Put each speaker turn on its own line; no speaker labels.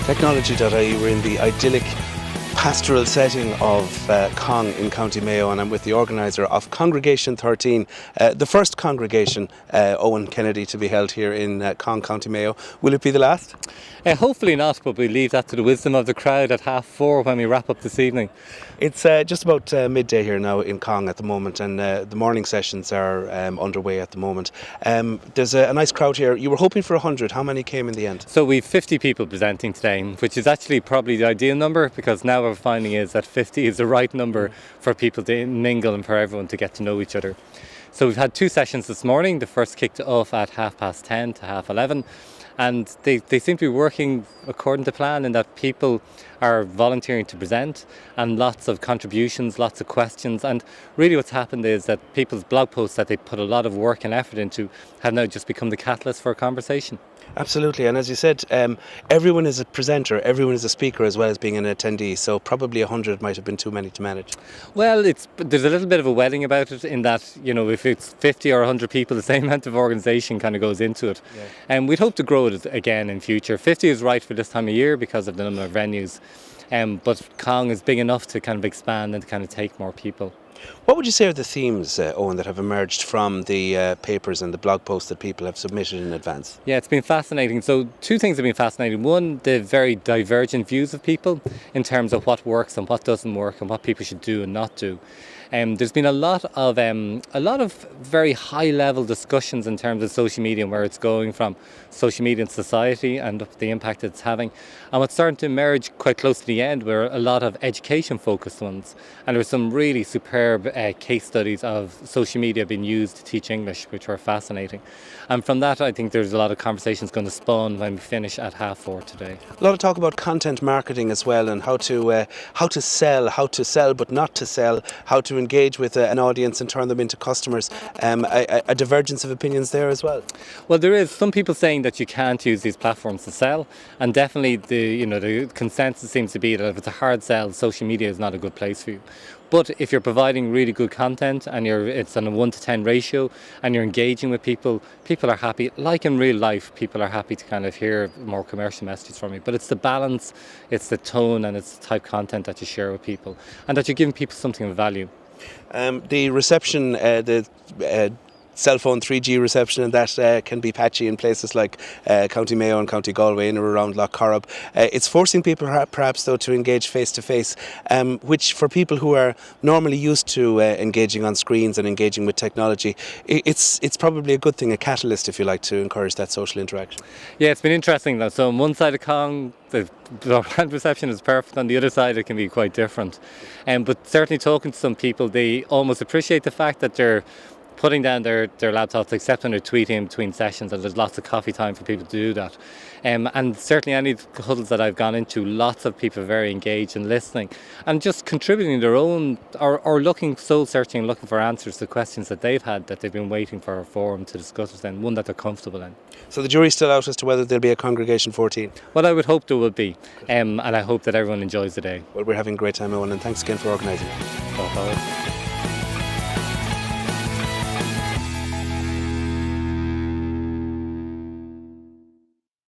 Technology.ie, we're in the idyllic pastoral setting of Cong in County Mayo, and I'm with the organiser of Congregation 13, the first congregation, Eoin Kennedy, to be held here in Cong, County Mayo. Will it be the last?
Hopefully not, but we leave that to the wisdom of the crowd at 4:30 when we wrap up this evening.
It's just about midday here now in Cong at the moment, and the morning sessions are underway at the moment. There's a nice crowd here. You were hoping for 100. How many came in the end?
So we've 50 people presenting today, which is actually probably the ideal number, because now what we're finding is that 50 is the right number for people to mingle and for everyone to get to know each other. So we've had 2 sessions this morning. The first kicked off at 10:30 to 11:30. And they seem to be working according to plan, in that people are volunteering to present, and lots of contributions, lots of questions. And really what's happened is that people's blog posts that they put a lot of work and effort into have now just become the catalyst for a conversation.
Absolutely, and as you said, everyone is a presenter, everyone is a speaker as well as being an attendee, so probably 100 might have been too many to manage.
Well, there's a little bit of a wedding about it, in that, you know, if it's 50 or 100 people, the same amount of organisation kind of goes into it.
Yeah.
And we'd hope to grow it again in future. 50 is right for this time of year because of the number of venues, but Cong is big enough to kind of expand and to kind of take more people.
What would you say are the themes, Eoin, that have emerged from the papers and the blog posts that people have submitted in advance?
Yeah, it's been fascinating. So 2 things have been fascinating. One, the very divergent views of people in terms of what works and what doesn't work and what people should do and not do. There's been a lot of very high-level discussions in terms of social media and where it's going from social media in society and the impact it's having. And what's starting to emerge quite close to the end were a lot of education-focused ones. And there were some really superb case studies of social media being used to teach English, which were fascinating. And from that, I think there's a lot of conversations going to spawn when we finish at 4:30 today.
A lot of talk about content marketing as well, and how to sell but not to sell, how to engage with an audience and turn them into customers. A divergence of opinions there as well.
Well, there is some people saying that you can't use these platforms to sell, and definitely the consensus seems to be that if it's a hard sell, social media is not a good place for you. But if you're providing really good content and it's on a 1-to-10 ratio and you're engaging with people, people are happy. Like in real life, people are happy to kind of hear more commercial messages from you. But it's the balance, it's the tone, and it's the type of content that you share with people, and that you're giving people something of value.
The reception, the cell phone 3G reception, and that can be patchy in places like County Mayo and County Galway and around Lough Corrib. It's forcing people perhaps though to engage face to face, which for people who are normally used to engaging on screens and engaging with technology, it's probably a good thing, a catalyst if you like, to encourage that social interaction.
Yeah, it's been interesting though. So on one side of Cong, the brand reception is perfect. On the other side, it can be quite different. But certainly talking to some people, they almost appreciate the fact that they're putting down their laptops, except when they're tweeting in between sessions, and there's lots of coffee time for people to do that. And certainly any huddles that I've gone into, lots of people are very engaged and listening and just contributing their own, or looking, soul searching, looking for answers to questions that they've had, that they've been waiting for a forum to discuss with, and one that they're comfortable in.
So the jury's still out as to whether there'll be a Congregation 14?
Well, I would hope there will be, and I hope that everyone enjoys the day.
Well, we're having a great time, Eoin, and thanks again for organising.